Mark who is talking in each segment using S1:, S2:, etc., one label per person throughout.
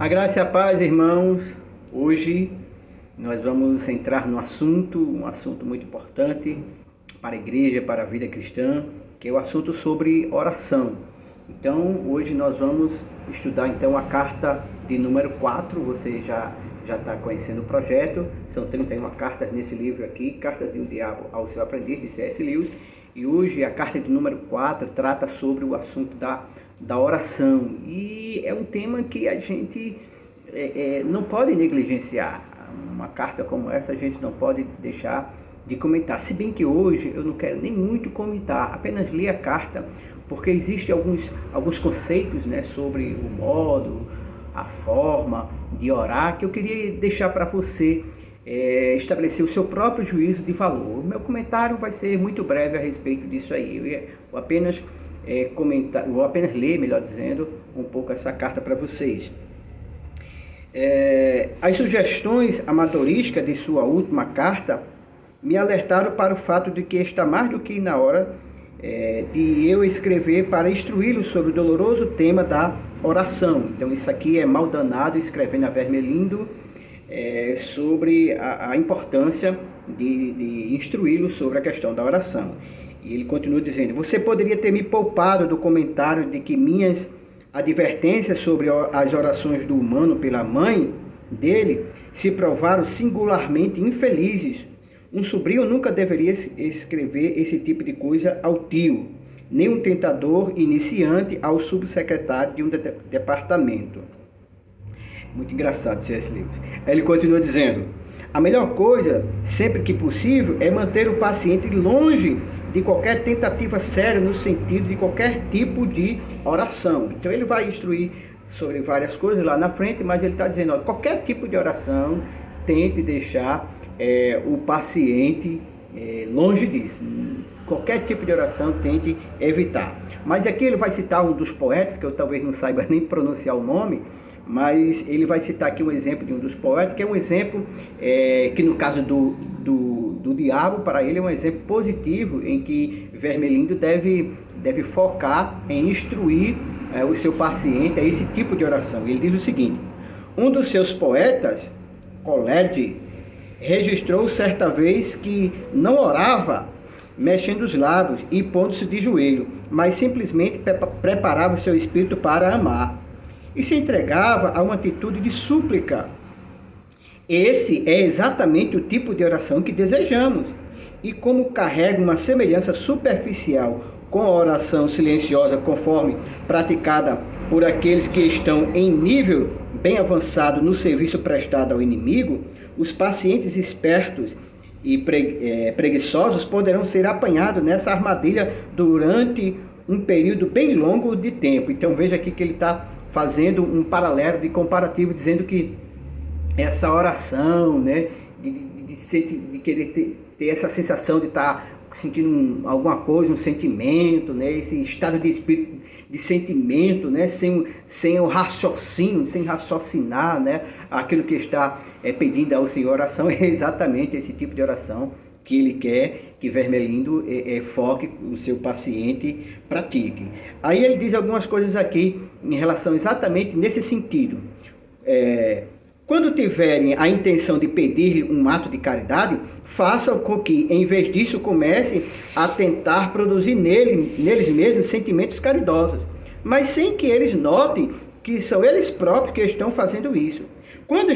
S1: A graça e a paz, irmãos. Hoje nós vamos entrar no assunto, um assunto muito importante para a igreja, para a vida cristã, que é o assunto sobre oração. Então, hoje nós vamos estudar então a carta de número 4. Você já está conhecendo o projeto. São 31 cartas nesse livro aqui, Cartas do Diabo ao Seu Aprendiz, de C.S. Lewis. E hoje a carta de número 4 trata sobre o assunto da oração. E é um tema que a gente não pode negligenciar. Uma carta como essa a gente não pode deixar de comentar. Se bem que hoje eu não quero nem muito comentar, apenas ler a carta, porque existem alguns conceitos, né, sobre o modo, a forma de orar, que eu queria deixar para você estabelecer o seu próprio juízo de valor. O meu comentário vai ser muito breve a respeito disso aí. Eu vou apenas ler, melhor dizendo, um pouco essa carta para vocês. As sugestões amadorísticas de sua última carta me alertaram para o fato de que está mais do que na hora de eu escrever para instruí-lo sobre o doloroso tema da oração. Então isso aqui é Maldonado escrevendo a Vermelindo sobre a importância de instruí-lo sobre a questão da oração. E ele continua dizendo: você poderia ter me poupado do comentário de que minhas advertências sobre as orações do humano pela mãe dele se provaram singularmente infelizes. Um sobrinho nunca deveria escrever esse tipo de coisa ao tio, nem um tentador iniciante ao subsecretário de um departamento. Muito engraçado, C.S. Lewis. Ele continua dizendo: a melhor coisa, sempre que possível, é manter o paciente longe de qualquer tentativa séria no sentido de qualquer tipo de oração. Então ele vai instruir sobre várias coisas lá na frente, mas ele está dizendo, qualquer tipo de oração, tente deixar o paciente longe disso. Qualquer tipo de oração, tente evitar. Mas aqui ele vai citar um dos poetas, que eu talvez não saiba nem pronunciar o nome, mas ele vai citar aqui um exemplo de um dos poetas, que é um exemplo que no caso do diabo, para ele é um exemplo positivo, em que Vermelindo deve focar em instruir o seu paciente a esse tipo de oração. Ele diz o seguinte: um dos seus poetas, Coleridge, registrou certa vez que não orava mexendo os lábios e pondo-se de joelho, mas simplesmente preparava o seu espírito para amar e se entregava a uma atitude de súplica. Esse é exatamente o tipo de oração que desejamos. E como carrega uma semelhança superficial com a oração silenciosa conforme praticada por aqueles que estão em nível bem avançado no serviço prestado ao inimigo, os pacientes espertos e preguiçosos poderão ser apanhados nessa armadilha durante um período bem longo de tempo. Então veja aqui que ele está fazendo um paralelo de comparativo, dizendo que essa oração, né, de querer ter essa sensação de estar sentindo alguma coisa, um sentimento, né, esse estado de espírito, de sentimento, né, sem o raciocínio, sem raciocinar, né, aquilo que está pedindo ao Senhor. Oração é exatamente esse tipo de oração que ele quer que Vermelindo foque o seu paciente, pratique. Aí ele diz algumas coisas aqui em relação exatamente nesse sentido. Quando tiverem a intenção de pedir-lhe um ato de caridade, façam com que, em vez disso, comecem a tentar produzir neles mesmos sentimentos caridosos, mas sem que eles notem que são eles próprios que estão fazendo isso. Quando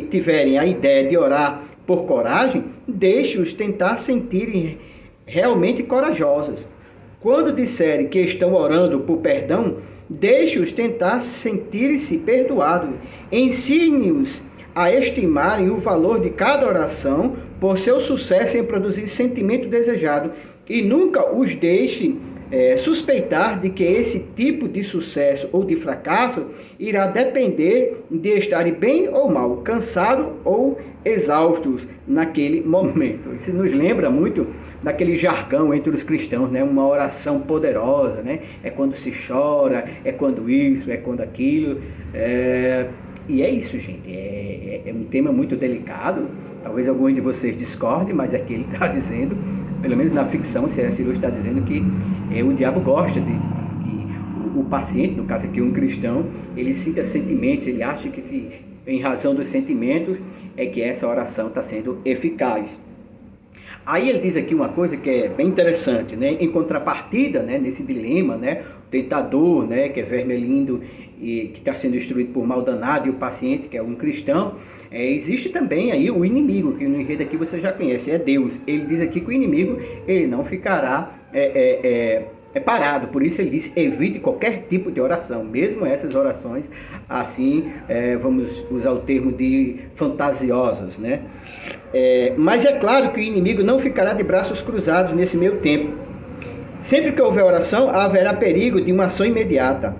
S1: tiverem a ideia de orar por coragem, deixe-os tentar sentirem realmente corajosos. Quando disserem que estão orando por perdão, deixe-os tentar sentir-se perdoados. Ensine-os a estimarem o valor de cada oração por seu sucesso em produzir sentimento desejado e nunca os deixe suspeitar de que esse tipo de sucesso ou de fracasso irá depender de estarem bem ou mal, cansados ou exaustos naquele momento. Isso nos lembra muito daquele jargão entre os cristãos, né? Uma oração poderosa, né? É quando se chora, é quando isso, é quando aquilo. E é isso, gente. É um tema muito delicado. Talvez alguns de vocês discordem, mas aqui ele está dizendo, pelo menos na ficção, C.S. Lewis está dizendo que o diabo gosta de o paciente, no caso aqui um cristão, ele sinta sentimentos, ele acha que em razão dos sentimentos é que essa oração está sendo eficaz. Aí ele diz aqui uma coisa que é bem interessante, né? Em contrapartida, né, nesse dilema, né, o tentador, né, que é vermelhindo e que está sendo instruído por mal danado, e o paciente, que é um cristão, existe também aí o inimigo, que no enredo aqui você já conhece, é Deus. Ele diz aqui que o inimigo ele não ficará parado, por isso ele diz, evite qualquer tipo de oração, mesmo essas orações assim, vamos usar o termo de fantasiosas, né? Mas é claro que o inimigo não ficará de braços cruzados nesse meio tempo. Sempre que houver oração, haverá perigo de uma ação imediata.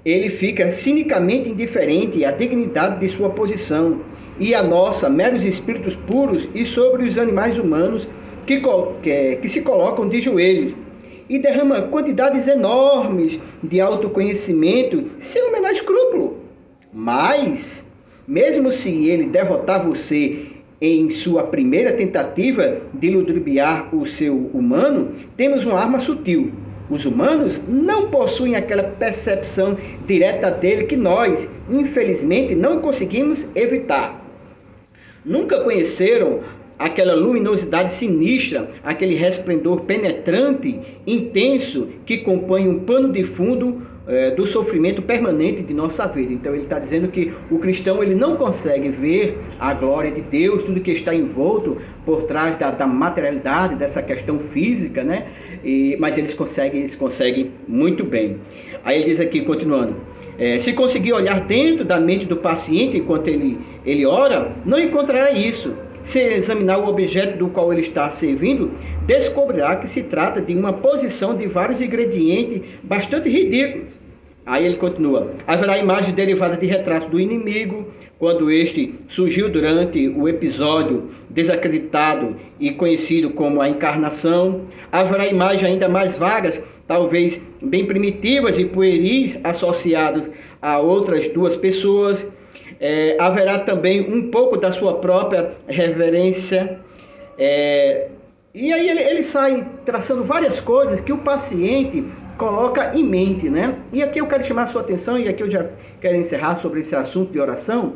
S1: Ele fica cinicamente indiferente à dignidade de sua posição e a nossa, meros espíritos puros, e sobre os animais humanos que se colocam de joelhos e derrama quantidades enormes de autoconhecimento sem o menor escrúpulo. Mas, mesmo se ele derrotar você em sua primeira tentativa de ludibriar o seu humano, temos uma arma sutil. Os humanos não possuem aquela percepção direta dele que nós, infelizmente, não conseguimos evitar. Nunca conheceram aquela luminosidade sinistra, aquele resplendor penetrante, intenso, que compõe um pano de fundo do sofrimento permanente de nossa vida. Então ele está dizendo que o cristão ele não consegue ver a glória de Deus, tudo que está envolto por trás da materialidade, dessa questão física, né? Mas eles conseguem muito bem. Aí ele diz aqui, continuando, se conseguir olhar dentro da mente do paciente enquanto ele ora, não encontrará isso. Se examinar o objeto do qual ele está servindo, descobrirá que se trata de uma posição de vários ingredientes bastante ridículos. Aí ele continua, haverá imagens derivadas de retratos do inimigo, quando este surgiu durante o episódio desacreditado e conhecido como a encarnação. Haverá imagens ainda mais vagas, talvez bem primitivas e pueris, associadas a outras duas pessoas. Haverá também um pouco da sua própria reverência. E aí ele sai traçando várias coisas que o paciente coloca em mente, né? E aqui eu quero chamar a sua atenção, e aqui eu já quero encerrar sobre esse assunto de oração,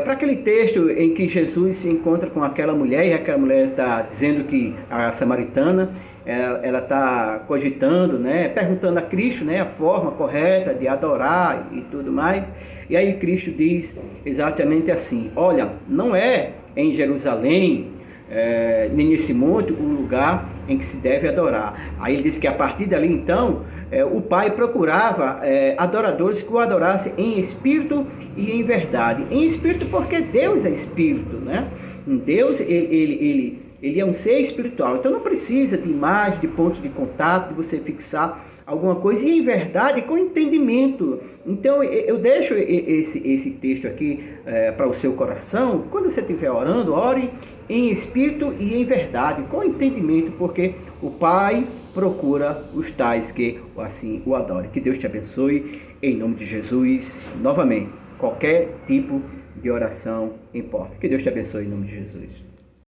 S1: para aquele texto em que Jesus se encontra com aquela mulher, e aquela mulher está dizendo que a samaritana, ela está cogitando, né, perguntando a Cristo, né, a forma correta de adorar e tudo mais. E aí Cristo diz exatamente assim, olha, não é em Jerusalém, nem nesse monte, o lugar em que se deve adorar. Aí ele diz que a partir dali, então, o Pai procurava adoradores que o adorassem em espírito e em verdade. Em espírito porque Deus é espírito, né? Deus, ele é um ser espiritual, então não precisa de imagem, de pontos de contato, de você fixar alguma coisa, e em verdade, com entendimento. Então eu deixo esse texto aqui para o seu coração. Quando você estiver orando, ore em espírito e em verdade, com entendimento, porque o Pai procura os tais que assim o adorem. Que Deus te abençoe, em nome de Jesus. Novamente, qualquer tipo de oração importa. Que Deus te abençoe em nome de Jesus.